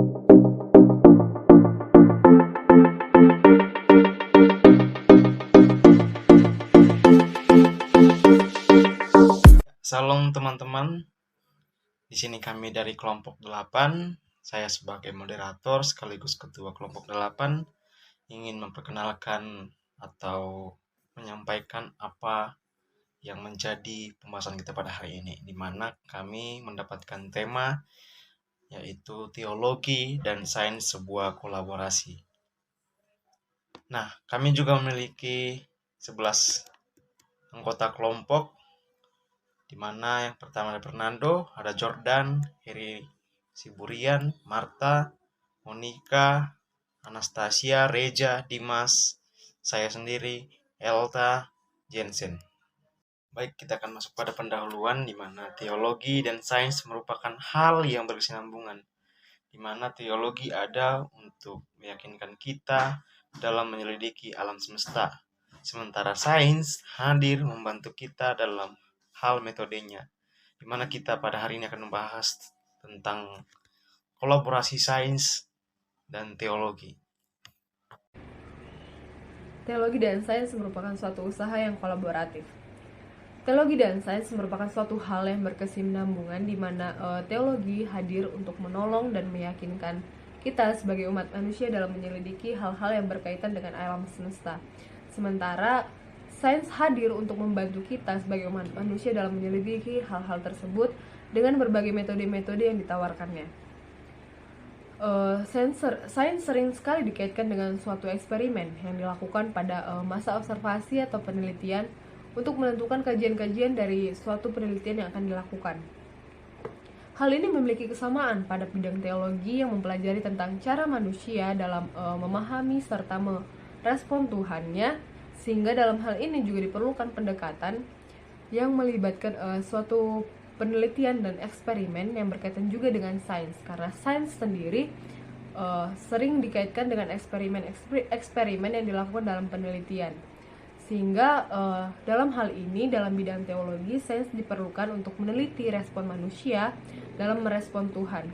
Salam teman-teman, di sini kami dari kelompok 8. Saya sebagai moderator sekaligus ketua kelompok 8 ingin memperkenalkan atau menyampaikan apa yang menjadi pembahasan kita pada hari ini, di mana kami mendapatkan tema yaitu teologi dan sains sebuah kolaborasi. Nah, kami juga memiliki 11 anggota kelompok, di mana yang pertama ada Fernando, ada Jordan, Heri Siburian, Marta, Monica, Anastasia, Reja, Dimas, saya sendiri, Elta, Jensen. Baik, kita akan masuk pada pendahuluan, di mana teologi dan sains merupakan hal yang berkesinambungan, di mana teologi ada untuk meyakinkan kita dalam menyelidiki alam semesta, sementara sains hadir membantu kita dalam hal metodenya, di mana kita pada hari ini akan membahas tentang kolaborasi sains dan teologi. Teologi dan sains merupakan suatu usaha yang kolaboratif. Teologi dan sains merupakan suatu hal yang berkesinambungan, di mana teologi hadir untuk menolong dan meyakinkan kita sebagai umat manusia dalam menyelidiki hal-hal yang berkaitan dengan alam semesta. Sementara sains hadir untuk membantu kita sebagai umat manusia dalam menyelidiki hal-hal tersebut dengan berbagai metode-metode yang ditawarkannya. Sains sering sekali dikaitkan dengan suatu eksperimen yang dilakukan pada masa observasi atau penelitian untuk menentukan kajian-kajian dari suatu penelitian yang akan dilakukan. Hal ini memiliki kesamaan pada bidang teologi yang mempelajari tentang cara manusia dalam memahami serta merespon Tuhannya, sehingga dalam hal ini juga diperlukan pendekatan yang melibatkan suatu penelitian dan eksperimen yang berkaitan juga dengan sains, karena sains sendiri sering dikaitkan dengan eksperimen yang dilakukan dalam penelitian. Sehingga dalam hal ini, dalam bidang teologi, sains diperlukan untuk meneliti respon manusia dalam merespon Tuhan.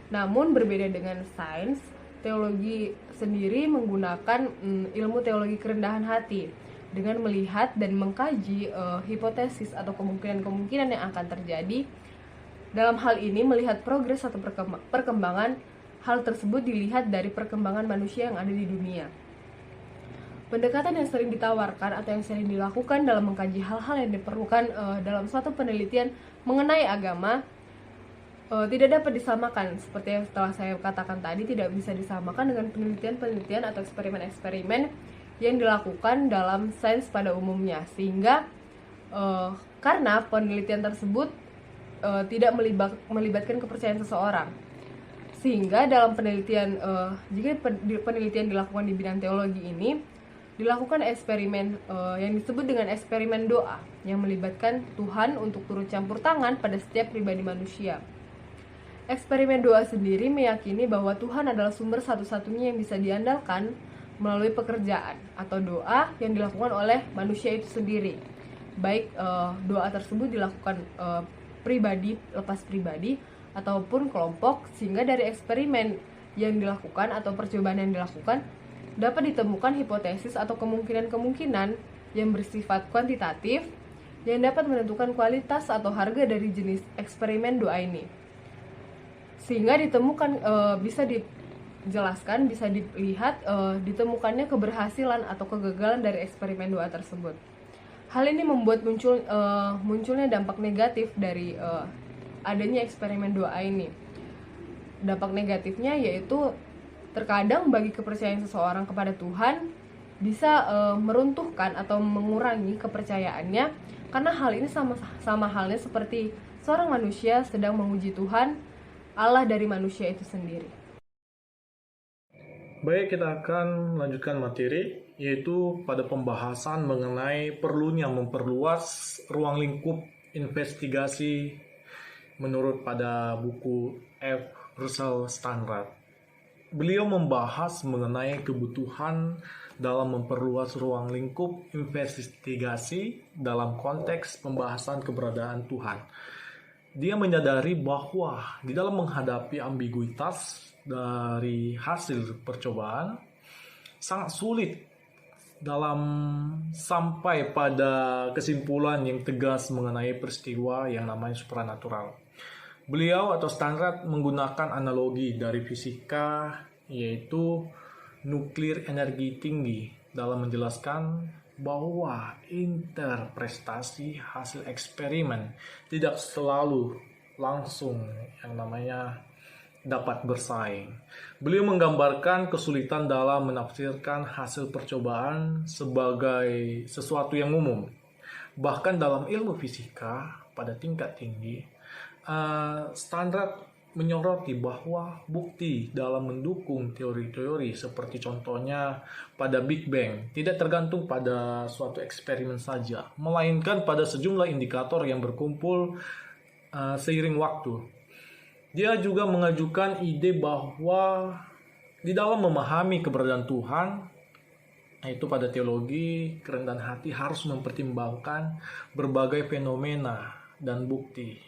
Namun berbeda dengan sains, teologi sendiri menggunakan ilmu teologi kerendahan hati dengan melihat dan mengkaji hipotesis atau kemungkinan-kemungkinan yang akan terjadi. Dalam hal ini, melihat progres atau perkembangan hal tersebut dilihat dari perkembangan manusia yang ada di dunia. Pendekatan yang sering ditawarkan atau yang sering dilakukan dalam mengkaji hal-hal yang diperlukan dalam suatu penelitian mengenai agama tidak dapat disamakan, seperti yang telah saya katakan tadi, tidak bisa disamakan dengan penelitian-penelitian atau eksperimen-eksperimen yang dilakukan dalam sains pada umumnya, sehingga karena penelitian tersebut tidak melibatkan kepercayaan seseorang, sehingga dalam penelitian jika penelitian dilakukan di bidang teologi ini, dilakukan eksperimen yang disebut dengan eksperimen doa yang melibatkan Tuhan untuk turut campur tangan pada setiap pribadi manusia. Eksperimen doa sendiri meyakini bahwa Tuhan adalah sumber satu-satunya yang bisa diandalkan melalui pekerjaan atau doa yang dilakukan oleh manusia itu sendiri. Baik doa tersebut dilakukan pribadi, lepas pribadi, ataupun kelompok, sehingga dari eksperimen yang dilakukan atau percobaan yang dilakukan dapat ditemukan hipotesis atau kemungkinan-kemungkinan yang bersifat kuantitatif yang dapat menentukan kualitas atau harga dari jenis eksperimen doa ini. Sehingga ditemukan bisa dijelaskan, bisa dilihat ditemukannya keberhasilan atau kegagalan dari eksperimen doa tersebut. Hal ini membuat munculnya dampak negatif dari adanya eksperimen doa ini. Dampak negatifnya yaitu terkadang bagi kepercayaan seseorang kepada Tuhan bisa meruntuhkan atau mengurangi kepercayaannya, karena hal ini sama halnya seperti seorang manusia sedang menguji Tuhan Allah dari manusia itu sendiri. Baik, kita akan melanjutkan materi, yaitu pada pembahasan mengenai perlunya memperluas ruang lingkup investigasi menurut pada buku F. Russell Standard. Beliau membahas mengenai kebutuhan dalam memperluas ruang lingkup investigasi dalam konteks pembahasan keberadaan Tuhan. Dia menyadari bahwa di dalam menghadapi ambiguitas dari hasil percobaan, sangat sulit dalam sampai pada kesimpulan yang tegas mengenai peristiwa yang namanya supranatural. Beliau atau Standard menggunakan analogi dari fisika, yaitu nuklir energi tinggi, dalam menjelaskan bahwa interpretasi hasil eksperimen tidak selalu langsung yang namanya dapat bersaing. Beliau menggambarkan kesulitan dalam menafsirkan hasil percobaan sebagai sesuatu yang umum. Bahkan dalam ilmu fisika pada tingkat tinggi, Standard menyoroti bahwa bukti dalam mendukung teori-teori seperti contohnya pada Big Bang tidak tergantung pada suatu eksperimen saja, melainkan pada sejumlah indikator yang berkumpul seiring waktu. Dia juga mengajukan ide bahwa di dalam memahami keberadaan Tuhan, yaitu pada teologi kerendahan hati harus mempertimbangkan berbagai fenomena dan bukti.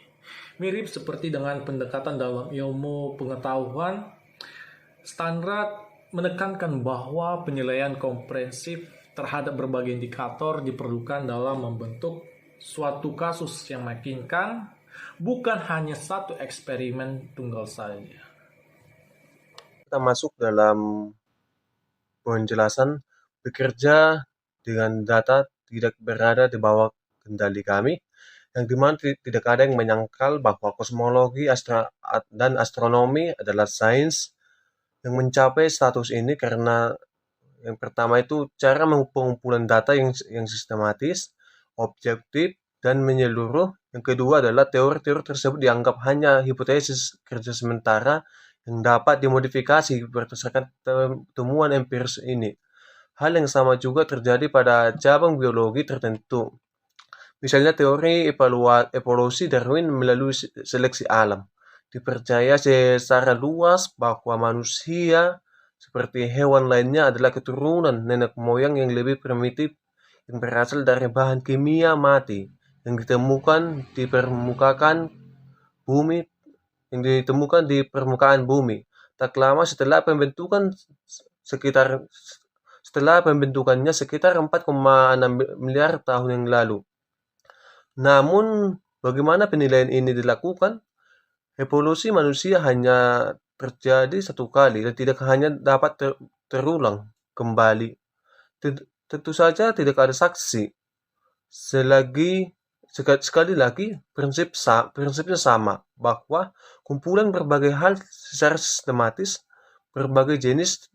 Mirip seperti dengan pendekatan dalam ilmu pengetahuan, Standard menekankan bahwa penilaian komprehensif terhadap berbagai indikator diperlukan dalam membentuk suatu kasus yang meyakinkan, bukan hanya satu eksperimen tunggal saja. Kita masuk dalam penjelasan bekerja dengan data tidak berada di bawah kendali kami, yang dimana tidak ada yang menyangkal bahwa kosmologi dan astronomi adalah sains yang mencapai status ini karena yang pertama itu cara pengumpulan data yang sistematis, objektif, dan menyeluruh. Yang kedua adalah teori-teori tersebut dianggap hanya hipotesis kerja sementara yang dapat dimodifikasi berdasarkan temuan empiris ini. Hal yang sama juga terjadi pada cabang biologi tertentu. Misalnya teori evolusi Darwin melalui seleksi alam. Dipercaya secara luas bahwa manusia seperti hewan lainnya adalah keturunan nenek moyang yang lebih primitif yang berasal dari bahan kimia mati yang ditemukan di permukaan bumi tak lama setelah pembentukannya sekitar 4,6 miliar tahun yang lalu. Namun, bagaimana penilaian ini dilakukan? Evolusi manusia hanya terjadi satu kali dan tidak hanya dapat terulang kembali. Tentu saja tidak ada saksi. Sekali lagi, prinsipnya sama, bahwa kumpulan berbagai hal secara sistematis, berbagai jenis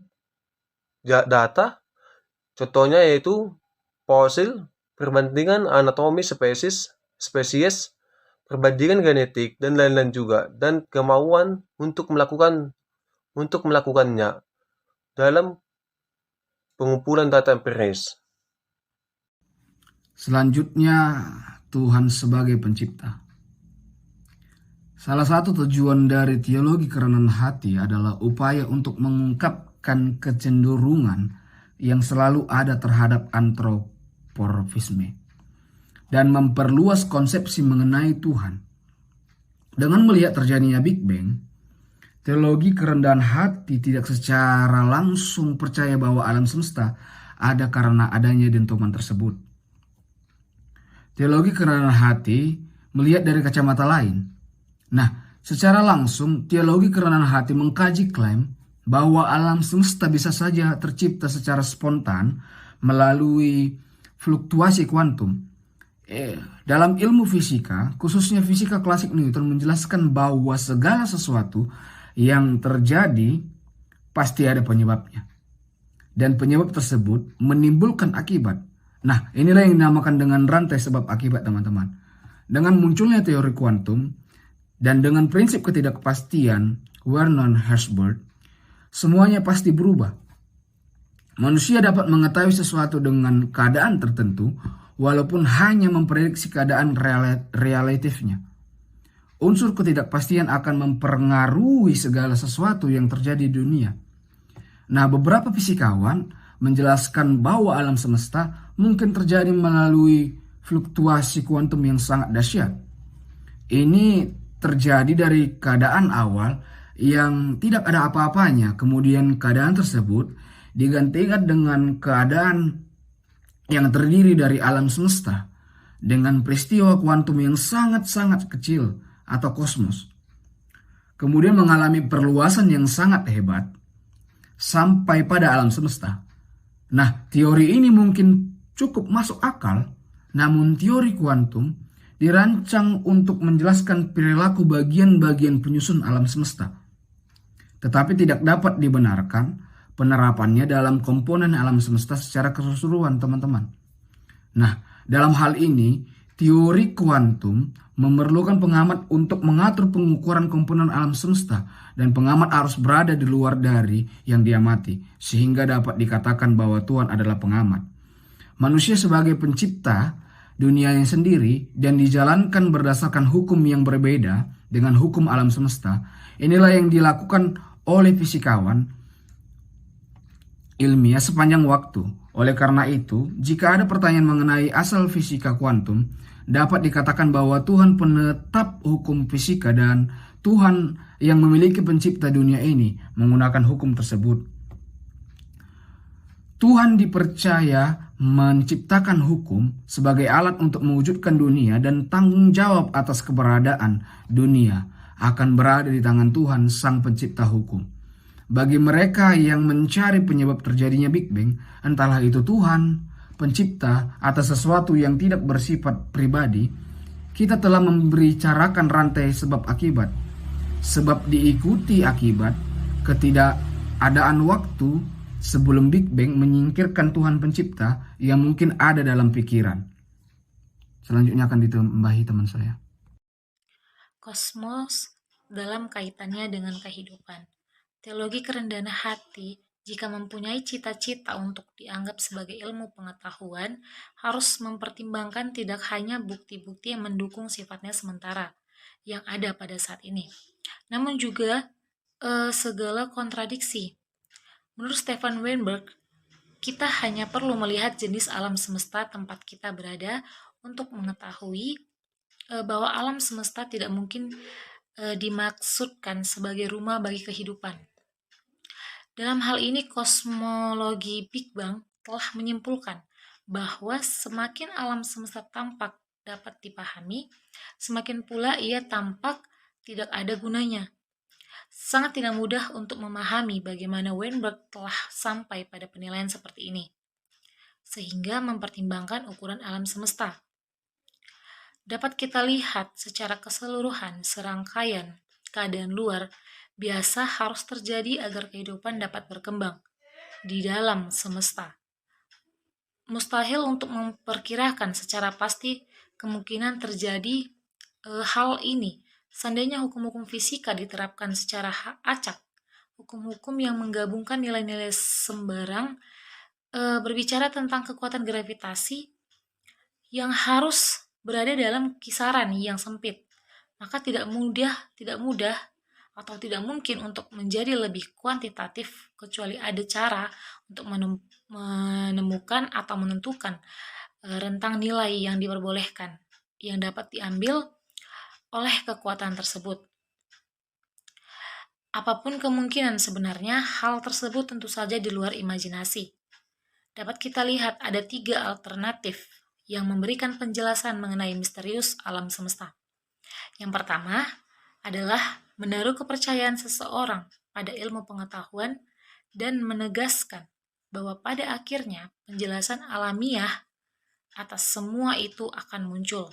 data, contohnya yaitu fosil, perbandingan anatomi spesies, perbandingan genetik, dan lain-lain juga, dan kemauan untuk melakukannya dalam pengumpulan data empiris. Selanjutnya, Tuhan sebagai pencipta. Salah satu tujuan dari teologi kerendahan hati adalah upaya untuk mengungkapkan kecenderungan yang selalu ada terhadap antropomorfisme dan memperluas konsepsi mengenai Tuhan. Dengan melihat terjadinya Big Bang, teologi kerendahan hati tidak secara langsung percaya bahwa alam semesta ada karena adanya dentuman tersebut. Teologi kerendahan hati melihat dari kacamata lain. Nah, secara langsung teologi kerendahan hati mengkaji klaim bahwa alam semesta bisa saja tercipta secara spontan melalui fluktuasi kuantum. Dalam ilmu fisika, khususnya fisika klasik Newton menjelaskan bahwa segala sesuatu yang terjadi pasti ada penyebabnya. Dan penyebab tersebut menimbulkan akibat. Nah, inilah yang dinamakan dengan rantai sebab akibat, teman-teman. Dengan munculnya teori kuantum dan dengan prinsip ketidakpastian Vernon-Herzberg, semuanya pasti berubah. Manusia dapat mengetahui sesuatu dengan keadaan tertentu walaupun hanya memprediksi keadaan relatifnya. Unsur ketidakpastian akan mempengaruhi segala sesuatu yang terjadi di dunia. Nah, beberapa fisikawan menjelaskan bahwa alam semesta mungkin terjadi melalui fluktuasi kuantum yang sangat dahsyat. Ini terjadi dari keadaan awal yang tidak ada apa-apanya, kemudian keadaan tersebut digantikan dengan keadaan yang terdiri dari alam semesta dengan peristiwa kuantum yang sangat-sangat kecil atau kosmos, kemudian mengalami perluasan yang sangat hebat sampai pada alam semesta. Nah, teori ini mungkin cukup masuk akal, namun teori kuantum dirancang untuk menjelaskan perilaku bagian-bagian penyusun alam semesta, tetapi tidak dapat dibenarkan penerapannya dalam komponen alam semesta secara keseluruhan, teman-teman. Nah, dalam hal ini, teori kuantum memerlukan pengamat untuk mengatur pengukuran komponen alam semesta, dan pengamat harus berada di luar dari yang diamati, sehingga dapat dikatakan bahwa Tuhan adalah pengamat. Manusia sebagai pencipta dunianya sendiri dan dijalankan berdasarkan hukum yang berbeda dengan hukum alam semesta. Inilah yang dilakukan oleh fisikawan ilmiah sepanjang waktu. Oleh karena itu, jika ada pertanyaan mengenai asal fisika kuantum, dapat dikatakan bahwa Tuhan penetap hukum fisika dan Tuhan yang memiliki pencipta dunia ini menggunakan hukum tersebut. Tuhan dipercaya menciptakan hukum sebagai alat untuk mewujudkan dunia, dan tanggung jawab atas keberadaan dunia akan berada di tangan Tuhan sang pencipta hukum. Bagi mereka yang mencari penyebab terjadinya Big Bang, entahlah itu Tuhan, pencipta, atau sesuatu yang tidak bersifat pribadi, kita telah membicarakan rantai sebab akibat. Sebab diikuti akibat, ketidakadaan waktu sebelum Big Bang menyingkirkan Tuhan pencipta yang mungkin ada dalam pikiran. Selanjutnya akan ditambahi teman saya. Kosmos dalam kaitannya dengan kehidupan. Teologi kerendahan hati, jika mempunyai cita-cita untuk dianggap sebagai ilmu pengetahuan, harus mempertimbangkan tidak hanya bukti-bukti yang mendukung sifatnya sementara yang ada pada saat ini, namun juga segala kontradiksi. Menurut Stefan Weinberg, kita hanya perlu melihat jenis alam semesta tempat kita berada untuk mengetahui bahwa alam semesta tidak mungkin dimaksudkan sebagai rumah bagi kehidupan. Dalam hal ini, kosmologi Big Bang telah menyimpulkan bahwa semakin alam semesta tampak dapat dipahami, semakin pula ia tampak tidak ada gunanya. Sangat tidak mudah untuk memahami bagaimana Weinberg telah sampai pada penilaian seperti ini, sehingga mempertimbangkan ukuran alam semesta. Dapat kita lihat secara keseluruhan serangkaian keadaan luar biasa harus terjadi agar kehidupan dapat berkembang di dalam semesta. Mustahil untuk memperkirakan secara pasti kemungkinan terjadi hal ini seandainya hukum-hukum fisika diterapkan secara acak. Hukum-hukum yang menggabungkan nilai-nilai sembarang berbicara tentang kekuatan gravitasi yang harus berada dalam kisaran yang sempit, maka tidak mudah atau tidak mungkin untuk menjadi lebih kuantitatif kecuali ada cara untuk menemukan atau menentukan rentang nilai yang diperbolehkan yang dapat diambil oleh kekuatan tersebut. Apapun kemungkinan sebenarnya, hal tersebut tentu saja di luar imajinasi. Dapat kita lihat ada 3 alternatif yang memberikan penjelasan mengenai misterius alam semesta. Yang pertama adalah menaruh kepercayaan seseorang pada ilmu pengetahuan dan menegaskan bahwa pada akhirnya penjelasan alamiah atas semua itu akan muncul.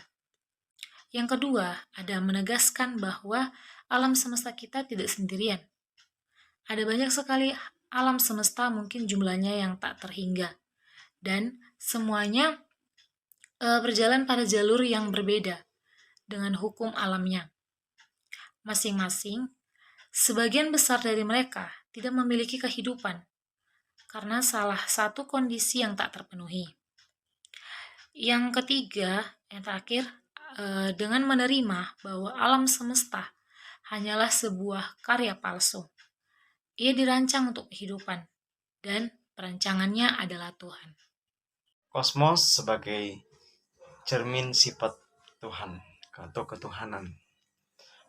Yang kedua, ada menegaskan bahwa alam semesta kita tidak sendirian. Ada banyak sekali alam semesta, mungkin jumlahnya yang tak terhingga. Dan semuanya berjalan pada jalur yang berbeda dengan hukum alamnya. Masing-masing, sebagian besar dari mereka tidak memiliki kehidupan karena salah satu kondisi yang tak terpenuhi. Yang ketiga, yang terakhir, dengan menerima bahwa alam semesta hanyalah sebuah karya palsu. Ia dirancang untuk kehidupan, dan perancangannya adalah Tuhan. Kosmos sebagai cermin sifat Tuhan atau ketuhanan.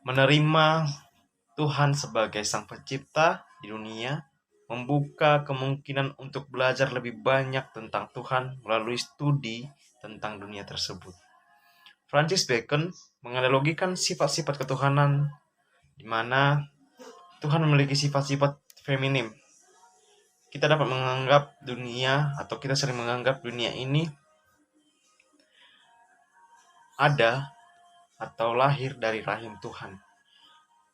Menerima Tuhan sebagai sang pencipta di dunia membuka kemungkinan untuk belajar lebih banyak tentang Tuhan melalui studi tentang dunia tersebut. Francis Bacon menganalogikan sifat-sifat ketuhanan di mana Tuhan memiliki sifat-sifat feminim. Kita dapat menganggap dunia, atau kita sering menganggap dunia ini ada atau lahir dari rahim Tuhan.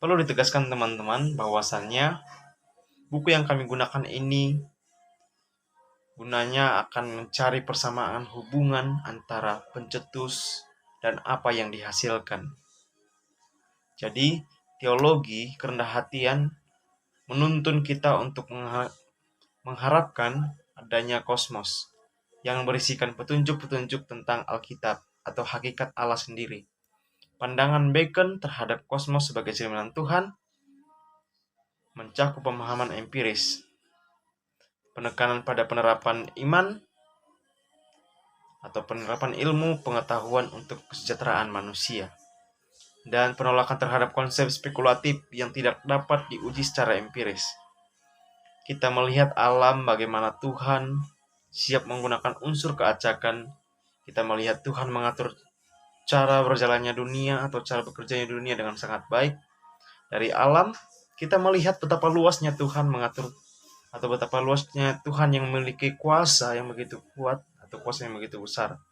Perlu ditegaskan teman-teman bahwasannya buku yang kami gunakan ini gunanya akan mencari persamaan hubungan antara pencetus dan apa yang dihasilkan. Jadi, teologi kerendah hatian menuntun kita untuk mengharapkan adanya kosmos yang berisikan petunjuk-petunjuk tentang Alkitab atau hakikat Allah sendiri. Pandangan Bacon terhadap kosmos sebagai cerminan Tuhan mencakup pemahaman empiris, penekanan pada penerapan iman atau penerapan ilmu pengetahuan untuk kesejahteraan manusia, dan penolakan terhadap konsep spekulatif yang tidak dapat diuji secara empiris. Kita melihat alam bagaimana Tuhan siap menggunakan unsur keacakan. Kita melihat Tuhan mengatur cara berjalannya dunia atau cara bekerjanya dunia dengan sangat baik. Dari alam, kita melihat betapa luasnya Tuhan mengatur, atau betapa luasnya Tuhan yang memiliki kuasa yang begitu kuat atau kuasa yang begitu besar.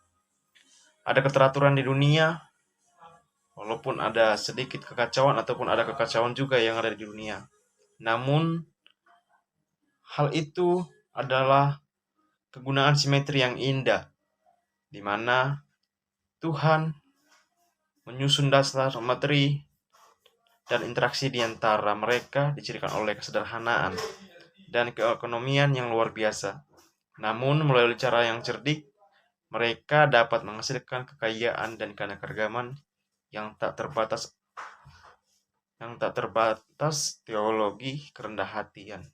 Ada keteraturan di dunia, walaupun ada sedikit kekacauan ataupun ada kekacauan juga yang ada di dunia. Namun, hal itu adalah kegunaan simetri yang indah, di mana Tuhan menyusun dasar materi dan interaksi di antara mereka dicirikan oleh kesederhanaan dan keekonomian yang luar biasa. Namun, melalui cara yang cerdik, mereka dapat menghasilkan kekayaan dan keanekaragaman yang tak terbatas teologi kerendah hatian,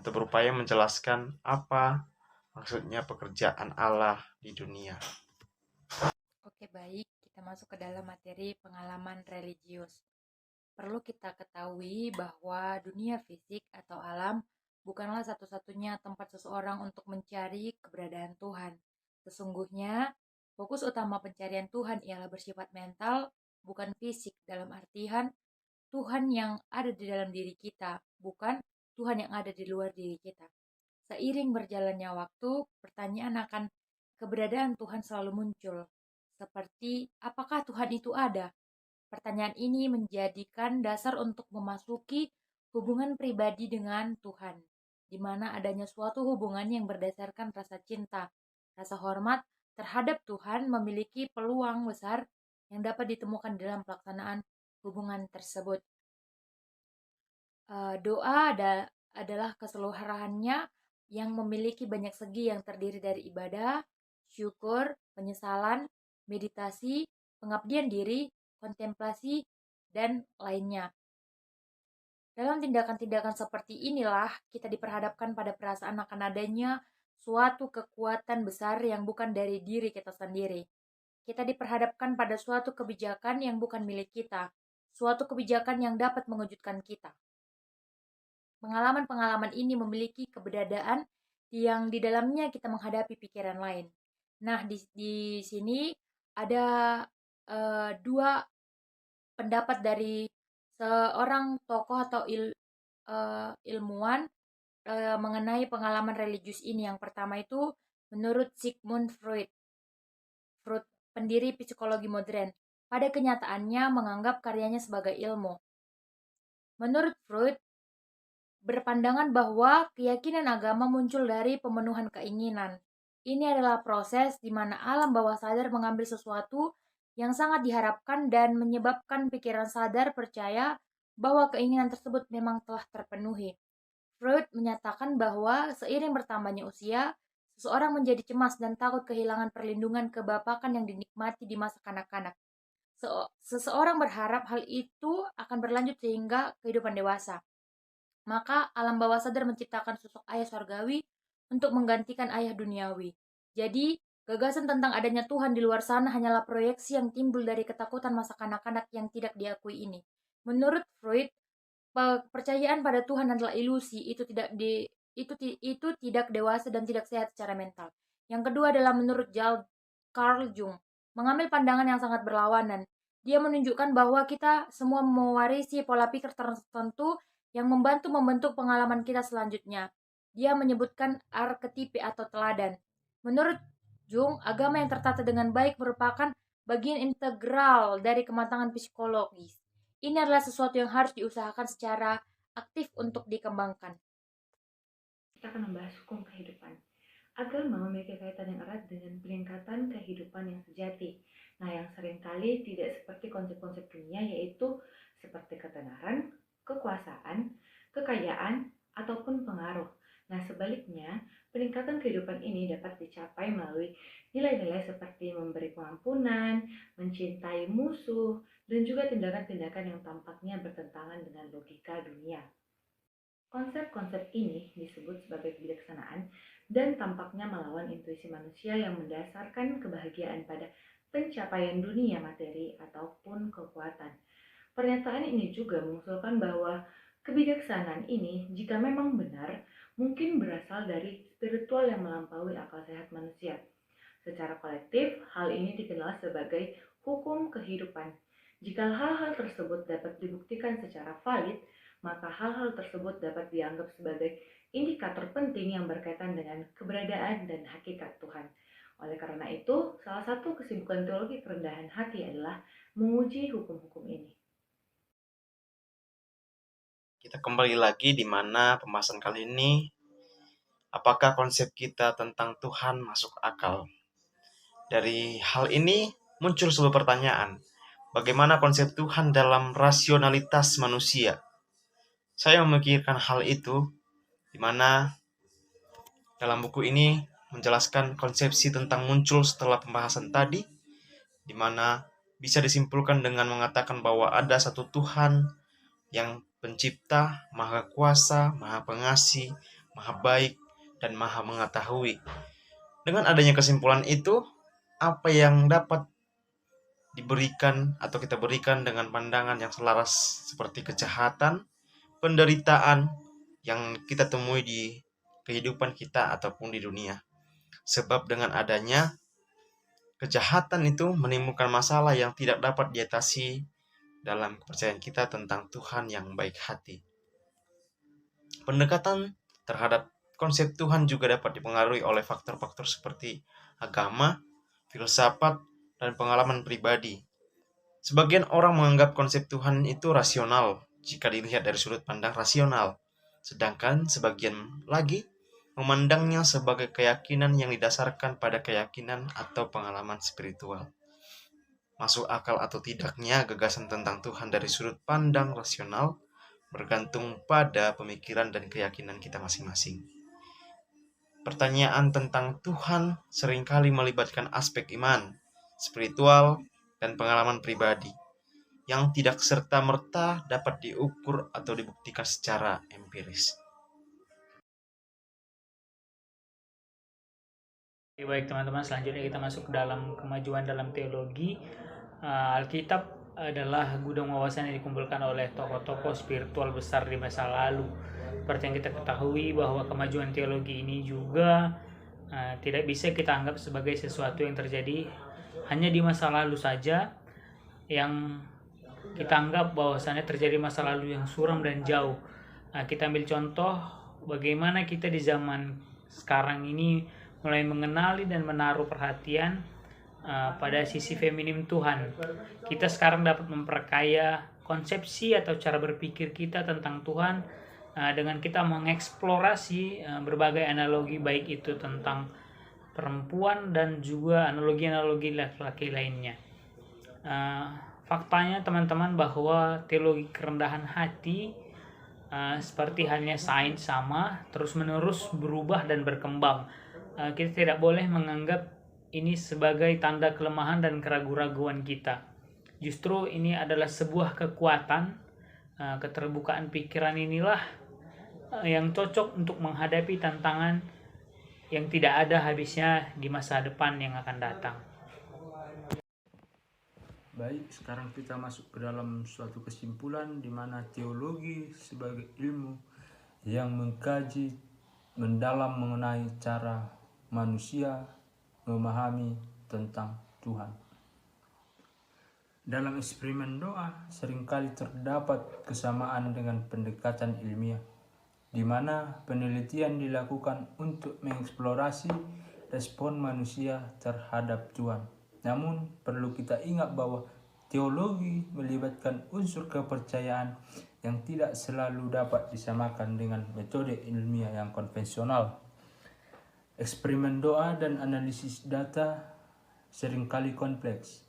berupaya menjelaskan apa maksudnya pekerjaan Allah di dunia. Oke, baik, kita masuk ke dalam materi pengalaman religius. Perlu kita ketahui bahwa dunia fisik atau alam bukanlah satu-satunya tempat seseorang untuk mencari keberadaan Tuhan. Sesungguhnya, fokus utama pencarian Tuhan ialah bersifat mental, bukan fisik, dalam artian Tuhan yang ada di dalam diri kita, bukan Tuhan yang ada di luar diri kita. Seiring berjalannya waktu, pertanyaan akan keberadaan Tuhan selalu muncul. Seperti, apakah Tuhan itu ada? Pertanyaan ini menjadikan dasar untuk memasuki hubungan pribadi dengan Tuhan, di mana adanya suatu hubungan yang berdasarkan rasa cinta, rasa hormat terhadap Tuhan memiliki peluang besar yang dapat ditemukan dalam pelaksanaan hubungan tersebut. Doa adalah keseluruhannya yang memiliki banyak segi yang terdiri dari ibadah, syukur, penyesalan, meditasi, pengabdian diri, kontemplasi, dan lainnya. Dalam tindakan-tindakan seperti inilah kita diperhadapkan pada perasaan akan adanya suatu kekuatan besar yang bukan dari diri kita sendiri. Kita diperhadapkan pada suatu kebijakan yang bukan milik kita, suatu kebijakan yang dapat mengejutkan kita. Pengalaman-pengalaman ini memiliki keberadaan yang di dalamnya kita menghadapi pikiran lain. Nah, di sini ada dua pendapat dari seorang tokoh atau ilmuwan mengenai pengalaman religius ini. Yang pertama itu menurut Sigmund Freud, pendiri psikologi modern, pada kenyataannya menganggap karyanya sebagai ilmu. Menurut Freud, berpandangan bahwa keyakinan agama muncul dari pemenuhan keinginan. Ini adalah proses di mana alam bawah sadar mengambil sesuatu yang sangat diharapkan dan menyebabkan pikiran sadar percaya bahwa keinginan tersebut memang telah terpenuhi. Freud menyatakan bahwa seiring bertambahnya usia, seseorang menjadi cemas dan takut kehilangan perlindungan kebapakan yang dinikmati di masa kanak-kanak. Seseorang berharap hal itu akan berlanjut sehingga kehidupan dewasa. Maka alam bawah sadar menciptakan sosok ayah surgawi untuk menggantikan ayah duniawi. Jadi, gagasan tentang adanya Tuhan di luar sana hanyalah proyeksi yang timbul dari ketakutan masa kanak-kanak yang tidak diakui ini. Menurut Freud, kepercayaan pada Tuhan adalah ilusi, itu tidak dewasa dan tidak sehat secara mental. Yang kedua adalah menurut Carl Jung, mengambil pandangan yang sangat berlawanan. Dia menunjukkan bahwa kita semua mewarisi pola pikir tertentu yang membantu membentuk pengalaman kita selanjutnya. Dia menyebutkan arketipe atau teladan. Menurut Jung, agama yang tertata dengan baik merupakan bagian integral dari kematangan psikologis. Ini adalah sesuatu yang harus diusahakan secara aktif untuk dikembangkan. Kita akan membahas hukum kehidupan. Agama memiliki kaitan yang erat dengan peningkatan kehidupan yang sejati. Nah, yang seringkali tidak seperti konsep-konsep dunia, yaitu seperti ketenaran, kekuasaan, kekayaan, ataupun pengaruh. Nah, sebaliknya, peningkatan kehidupan ini dapat dicapai melalui nilai-nilai seperti memberi pengampunan, mencintai musuh, dan juga tindakan-tindakan yang tampaknya bertentangan dengan logika dunia. Konsep-konsep ini disebut sebagai kebijaksanaan dan tampaknya melawan intuisi manusia yang mendasarkan kebahagiaan pada pencapaian dunia materi ataupun kekuatan. Pernyataan ini juga mengusulkan bahwa kebijaksanaan ini, jika memang benar, mungkin berasal dari spiritual yang melampaui akal sehat manusia. Secara kolektif, hal ini dikenal sebagai hukum kehidupan. Jika hal-hal tersebut dapat dibuktikan secara valid, maka hal-hal tersebut dapat dianggap sebagai indikator penting yang berkaitan dengan keberadaan dan hakikat Tuhan. Oleh karena itu, salah satu kesibukan teologi kerendahan hati adalah menguji hukum-hukum ini. Kita kembali lagi di mana pembahasan kali ini, apakah konsep kita tentang Tuhan masuk akal? Dari hal ini muncul sebuah pertanyaan, bagaimana konsep Tuhan dalam rasionalitas manusia? Saya memikirkan hal itu, di mana dalam buku ini menjelaskan konsepsi tentang muncul setelah pembahasan tadi, di mana bisa disimpulkan dengan mengatakan bahwa ada satu Tuhan yang pencipta, maha kuasa, maha pengasih, maha baik, dan maha mengetahui. Dengan adanya kesimpulan itu, apa yang dapat diberikan atau kita berikan dengan pandangan yang selaras seperti kejahatan, penderitaan yang kita temui di kehidupan kita ataupun di dunia. Sebab dengan adanya kejahatan itu menimbulkan masalah yang tidak dapat diatasi dalam kepercayaan kita tentang Tuhan yang baik hati. Pendekatan terhadap konsep Tuhan juga dapat dipengaruhi oleh faktor-faktor seperti agama, filsafat, dan pengalaman pribadi. Sebagian orang menganggap konsep Tuhan itu rasional jika dilihat dari sudut pandang rasional, sedangkan sebagian lagi memandangnya sebagai keyakinan yang didasarkan pada keyakinan atau pengalaman spiritual. Masuk akal atau tidaknya gagasan tentang Tuhan dari sudut pandang rasional bergantung pada pemikiran dan keyakinan kita masing-masing. Pertanyaan tentang Tuhan seringkali melibatkan aspek iman, spiritual, dan pengalaman pribadi yang tidak serta-merta dapat diukur atau dibuktikan secara empiris. Baik teman-teman, selanjutnya kita masuk ke dalam kemajuan dalam teologi. Alkitab adalah gudang wawasan yang dikumpulkan oleh tokoh-tokoh spiritual besar di masa lalu. Seperti yang kita ketahui bahwa kemajuan teologi ini juga tidak bisa kita anggap sebagai sesuatu yang terjadi hanya di masa lalu saja, yang kita anggap bahwasannya terjadi masa lalu yang suram dan jauh. Kita ambil contoh bagaimana kita di zaman sekarang ini mulai mengenali dan menaruh perhatian pada sisi feminim Tuhan. Kita sekarang dapat memperkaya konsepsi atau cara berpikir kita tentang Tuhan dengan kita mengeksplorasi berbagai analogi, baik itu tentang perempuan dan juga analogi-analogi laki-laki lainnya. Faktanya teman-teman bahwa teologi kerendahan hati seperti halnya sains sama terus-menerus berubah dan berkembang. Kita tidak boleh menganggap ini sebagai tanda kelemahan dan keraguan-raguan kita. Justru ini adalah sebuah kekuatan. Keterbukaan pikiran inilah yang cocok untuk menghadapi tantangan yang tidak ada habisnya di masa depan yang akan datang. Baik, sekarang kita masuk ke dalam suatu kesimpulan di mana teologi sebagai ilmu yang mengkaji mendalam mengenai cara manusia memahami tentang Tuhan. Dalam eksperimen doa seringkali terdapat kesamaan dengan pendekatan ilmiah, di mana penelitian dilakukan untuk mengeksplorasi respon manusia terhadap Tuhan. Namun perlu kita ingat bahwa teologi melibatkan unsur kepercayaan yang tidak selalu dapat disamakan dengan metode ilmiah yang konvensional. Eksperimen doa dan analisis data seringkali kompleks.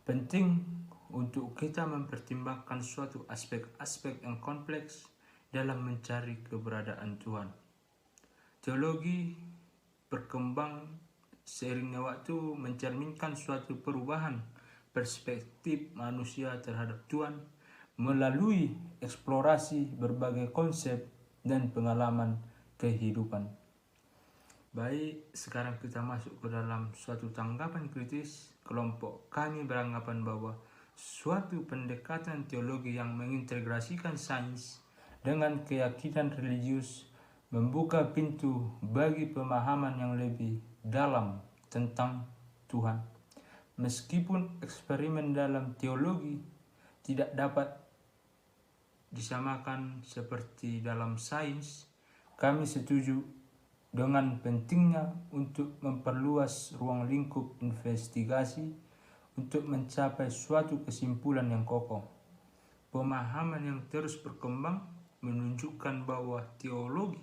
Penting untuk kita mempertimbangkan suatu aspek-aspek yang kompleks dalam mencari keberadaan Tuhan. Teologi berkembang seiringnya waktu mencerminkan suatu perubahan perspektif manusia terhadap Tuhan melalui eksplorasi berbagai konsep dan pengalaman kehidupan. Baik, sekarang kita masuk ke dalam suatu tanggapan kritis. Kelompok kami beranggapan bahwa suatu pendekatan teologi yang mengintegrasikan sains dengan keyakinan religius membuka pintu bagi pemahaman yang lebih dalam tentang Tuhan. Meskipun eksperimen dalam teologi tidak dapat disamakan seperti dalam sains, kami setuju dengan pentingnya untuk memperluas ruang lingkup investigasi untuk mencapai suatu kesimpulan yang kokoh. Pemahaman yang terus berkembang menunjukkan bahwa teologi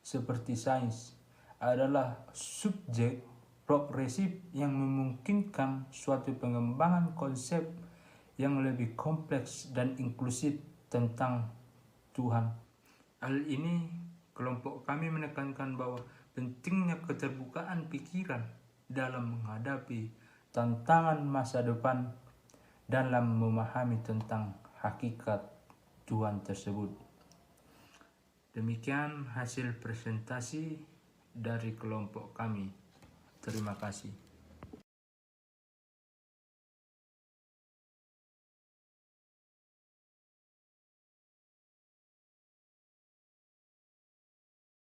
seperti sains adalah subjek progresif yang memungkinkan suatu pengembangan konsep yang lebih kompleks dan inklusif tentang Tuhan. Hal ini kelompok kami menekankan bahwa pentingnya keterbukaan pikiran dalam menghadapi tantangan masa depan dalam memahami tentang hakikat Tuhan tersebut. Demikian hasil presentasi dari kelompok kami. Terima kasih.